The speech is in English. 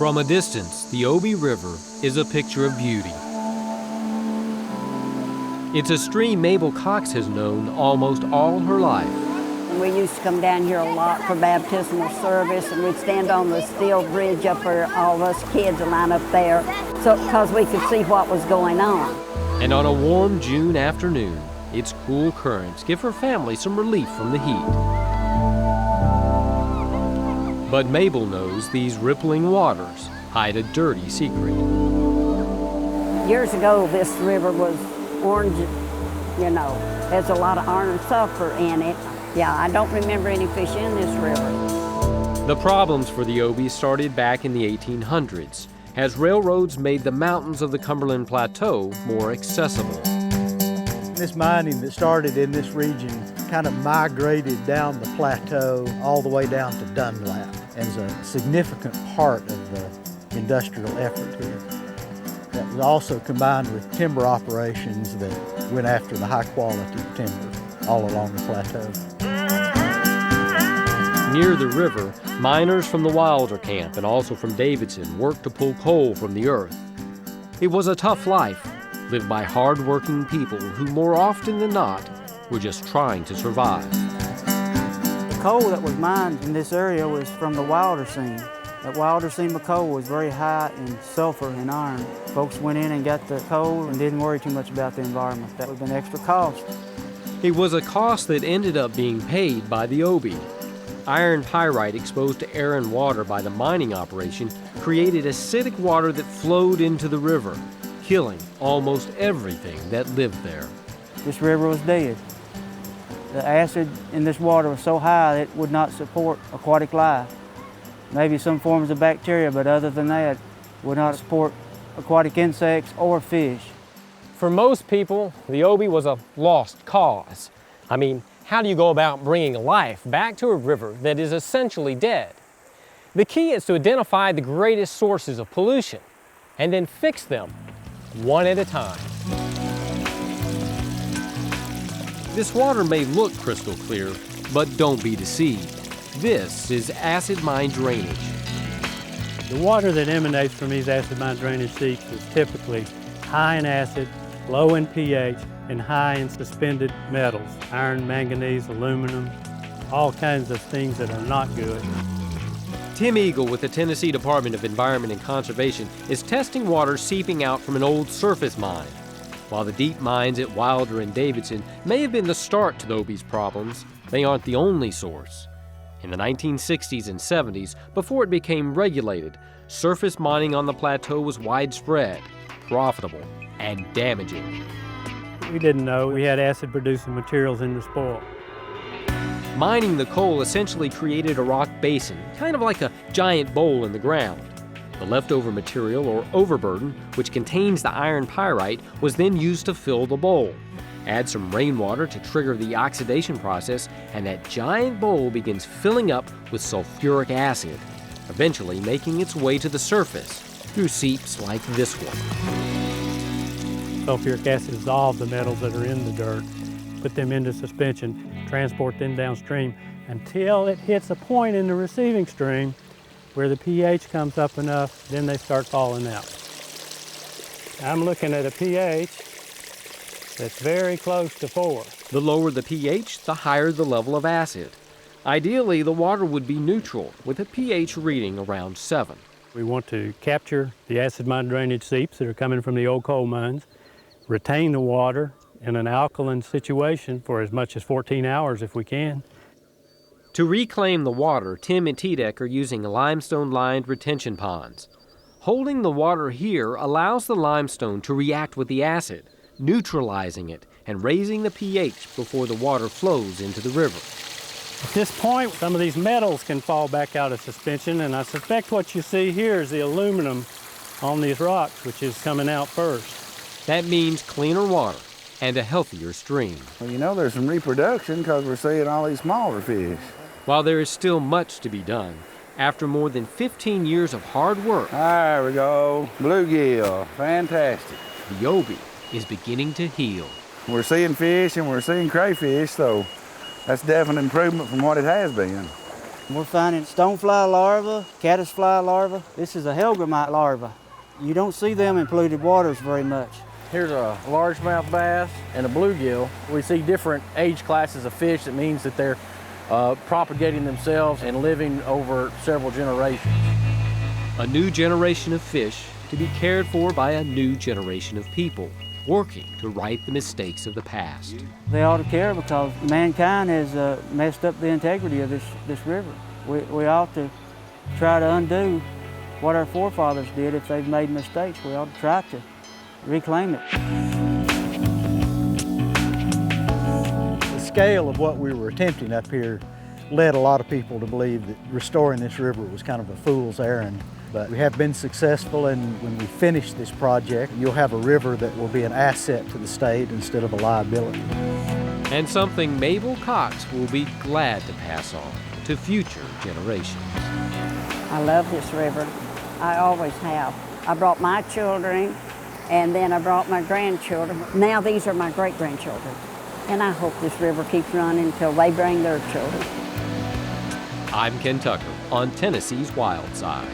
From a distance, the Obi River is a picture of beauty. It's a stream Mabel Cox has known almost all her life. We used to come down here a lot for baptismal service, and we'd stand on the steel bridge up where all of us kids would line up there, so because we could see what was going on. And on a warm June afternoon, its cool currents give her family some relief from the heat. But Mabel knows these rippling waters hide a dirty secret. Years ago, this river was orange, you know. There's a lot of iron and sulfur in it. Yeah, I don't remember any fish in this river. The problems for the Obi started back in the 1800s, as railroads made the mountains of the Cumberland Plateau more accessible. This mining that started in this region kind of migrated down the plateau all the way down to Dunlap as a significant part of the industrial effort here. That was also combined with timber operations that went after the high quality timber all along the plateau. Near the river, miners from the Wilder camp and also from Davidson worked to pull coal from the earth. It was a tough life, lived by hard-working people who more often than not were just trying to survive. The coal that was mined in this area was from the Wilder seam. That Wilder seam of coal was very high in sulfur and iron. Folks went in and got the coal and didn't worry too much about the environment. That would have been extra cost. It was a cost that ended up being paid by the Obi. Iron pyrite exposed to air and water by the mining operation created acidic water that flowed into the river, killing almost everything that lived there. This river was dead. The acid in this water was so high that it would not support aquatic life. Maybe some forms of bacteria, but other than that, would not support aquatic insects or fish. For most people, the Obi was a lost cause. I mean, how do you go about bringing life back to a river that is essentially dead? The key is to identify the greatest sources of pollution and then fix them one at a time. This water may look crystal clear, but don't be deceived. This is acid mine drainage. The water that emanates from these acid mine drainage seeps is typically high in acid, low in pH, and high in suspended metals, iron, manganese, aluminum, all kinds of things that are not good. Tim Eagle with the Tennessee Department of Environment and Conservation is testing water seeping out from an old surface mine. While the deep mines at Wilder and Davidson may have been the start to the Obi's problems, they aren't the only source. In the 1960s and 70s, before it became regulated, surface mining on the plateau was widespread, profitable, and damaging. We didn't know we had acid-producing materials in the spoil. Mining the coal essentially created a rock basin, kind of like a giant bowl in the ground. The leftover material, or overburden, which contains the iron pyrite, was then used to fill the bowl. Add some rainwater to trigger the oxidation process, and that giant bowl begins filling up with sulfuric acid, eventually making its way to the surface through seeps like this one. Sulfuric acid dissolves the metals that are in the dirt, put them into suspension, transport them downstream until it hits a point in the receiving stream where the pH comes up enough, then they start falling out. I'm looking at a pH that's very close to 4. The lower the pH, the higher the level of acid. Ideally, the water would be neutral, with a pH reading around 7. We want to capture the acid mine drainage seeps that are coming from the old coal mines, retain the water in an alkaline situation for as much as 14 hours if we can. To reclaim the water, Tim and TDEC are using limestone-lined retention ponds. Holding the water here allows the limestone to react with the acid, neutralizing it and raising the pH before the water flows into the river. At this point, some of these metals can fall back out of suspension, and I suspect what you see here is the aluminum on these rocks, which is coming out first. That means cleaner water and a healthier stream. Well, you know, there's some reproduction because we're seeing all these smaller fish. While there is still much to be done, after more than 15 years of hard work, There we go, bluegill, fantastic. the Obi is beginning to heal. We're seeing fish and we're seeing crayfish, so that's definitely improvement from what it has been. We're finding stonefly larvae, caddisfly larvae. This is a hellgrammite larva. You don't see them in polluted waters very much. Here's a largemouth bass and a bluegill. We see different age classes of fish. That means that they're propagating themselves and living over several generations. A new generation of fish to be cared for by a new generation of people, working to right the mistakes of the past. They ought to care because mankind has messed up the integrity of this river. We ought to try to undo what our forefathers did. If they've made mistakes, we ought to try to reclaim it. The scale of what we were attempting up here led a lot of people to believe that restoring this river was kind of a fool's errand. But we have been successful, and when we finish this project, you'll have a river that will be an asset to the state instead of a liability. And something Mabel Cox will be glad to pass on to future generations. I love this river. I always have. I brought my children, and then I brought my grandchildren. Now these are my great-grandchildren. And I hope this river keeps running until they bring their children. I'm Ken Tucker on Tennessee's Wild Side.